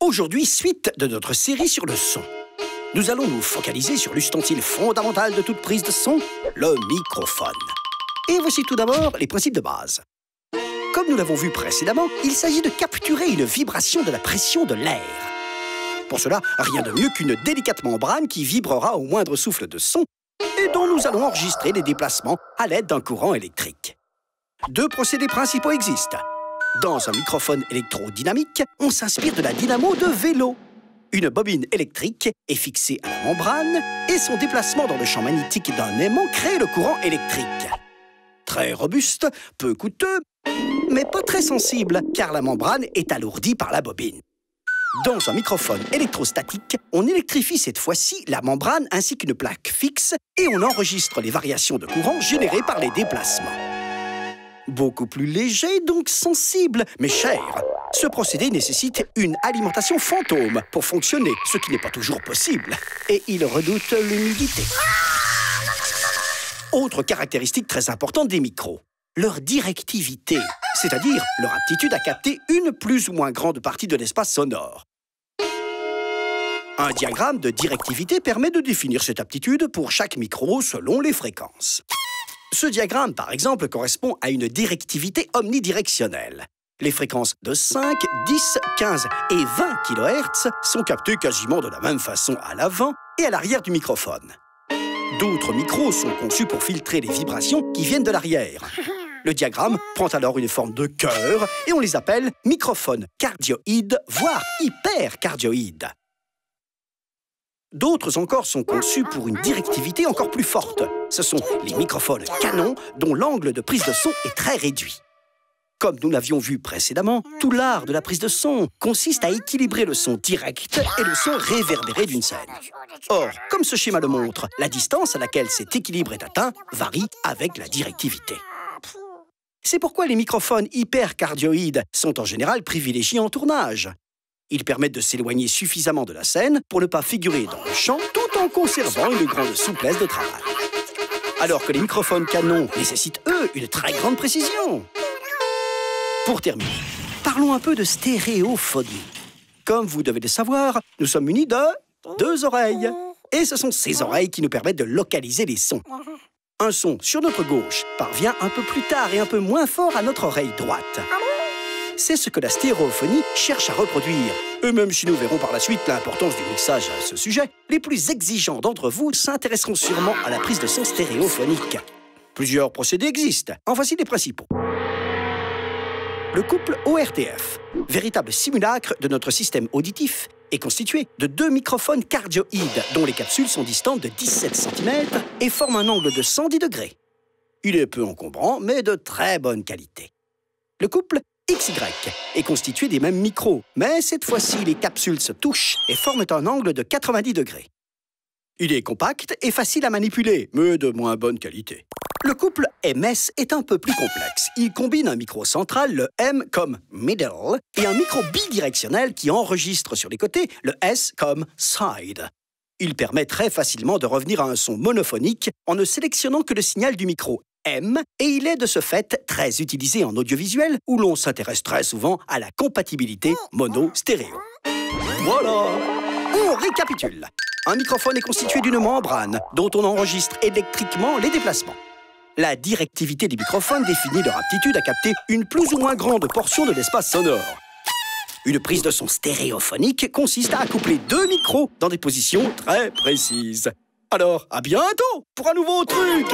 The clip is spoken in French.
Aujourd'hui, suite de notre série sur le son. Nous allons nous focaliser sur l'ustensile fondamental de toute prise de son, le microphone. Et voici tout d'abord les principes de base. Comme nous l'avons vu précédemment, il s'agit de capturer une vibration de la pression de l'air. Pour cela, rien de mieux qu'une délicate membrane qui vibrera au moindre souffle de son et dont nous allons enregistrer les déplacements à l'aide d'un courant électrique. Deux procédés principaux existent. Dans un microphone électrodynamique, on s'inspire de la dynamo de vélo. Une bobine électrique est fixée à la membrane et son déplacement dans le champ magnétique d'un aimant crée le courant électrique. Très robuste, peu coûteux, mais pas très sensible car la membrane est alourdie par la bobine. Dans un microphone électrostatique, on électrifie cette fois-ci la membrane ainsi qu'une plaque fixe et on enregistre les variations de courant générées par les déplacements. Beaucoup plus léger, donc sensible, mais cher. Ce procédé nécessite une alimentation fantôme pour fonctionner, ce qui n'est pas toujours possible. Et il redoute l'humidité. Autre caractéristique très importante des micros, leur directivité, c'est-à-dire leur aptitude à capter une plus ou moins grande partie de l'espace sonore. Un diagramme de directivité permet de définir cette aptitude pour chaque micro selon les fréquences. Ce diagramme, par exemple, correspond à une directivité omnidirectionnelle. Les fréquences de 5, 10, 15 et 20 kHz sont captées quasiment de la même façon à l'avant et à l'arrière du microphone. D'autres micros sont conçus pour filtrer les vibrations qui viennent de l'arrière. Le diagramme prend alors une forme de cœur et on les appelle microphones cardioïdes, voire hypercardioïdes. D'autres encore sont conçus pour une directivité encore plus forte. Ce sont les microphones canons dont l'angle de prise de son est très réduit. Comme nous l'avions vu précédemment, tout l'art de la prise de son consiste à équilibrer le son direct et le son réverbéré d'une scène. Or, comme ce schéma le montre, la distance à laquelle cet équilibre est atteint varie avec la directivité. C'est pourquoi les microphones hypercardioïdes sont en général privilégiés en tournage. Ils permettent de s'éloigner suffisamment de la scène pour ne pas figurer dans le champ tout en conservant une grande souplesse de travail. Alors que les microphones canons nécessitent, eux, une très grande précision. Pour terminer, parlons un peu de stéréophonie. Comme vous devez le savoir, nous sommes munis de deux oreilles. Et ce sont ces oreilles qui nous permettent de localiser les sons. Un son sur notre gauche parvient un peu plus tard et un peu moins fort à notre oreille droite. C'est ce que la stéréophonie cherche à reproduire. Et même si nous verrons par la suite l'importance du mixage à ce sujet, les plus exigeants d'entre vous s'intéresseront sûrement à la prise de son stéréophonique. Plusieurs procédés existent. En voici les principaux. Le couple ORTF, véritable simulacre de notre système auditif, est constitué de deux microphones cardioïdes dont les capsules sont distantes de 17 cm et forment un angle de 110 degrés. Il est peu encombrant, mais de très bonne qualité. Le couple XY est constitué des mêmes micros, mais cette fois-ci, les capsules se touchent et forment un angle de 90 degrés. Il est compact et facile à manipuler, mais de moins bonne qualité. Le couple MS est un peu plus complexe. Il combine un micro central, le M comme middle, et un micro bidirectionnel qui enregistre sur les côtés, le S comme side. Il permet très facilement de revenir à un son monophonique en ne sélectionnant que le signal du micro M, et il est de ce fait très utilisé en audiovisuel où l'on s'intéresse très souvent à la compatibilité mono-stéréo. Voilà! On récapitule. Un microphone est constitué d'une membrane dont on enregistre électriquement les déplacements. La directivité des microphones définit leur aptitude à capter une plus ou moins grande portion de l'espace sonore. Une prise de son stéréophonique consiste à accoupler deux micros dans des positions très précises. Alors, à bientôt pour un nouveau truc!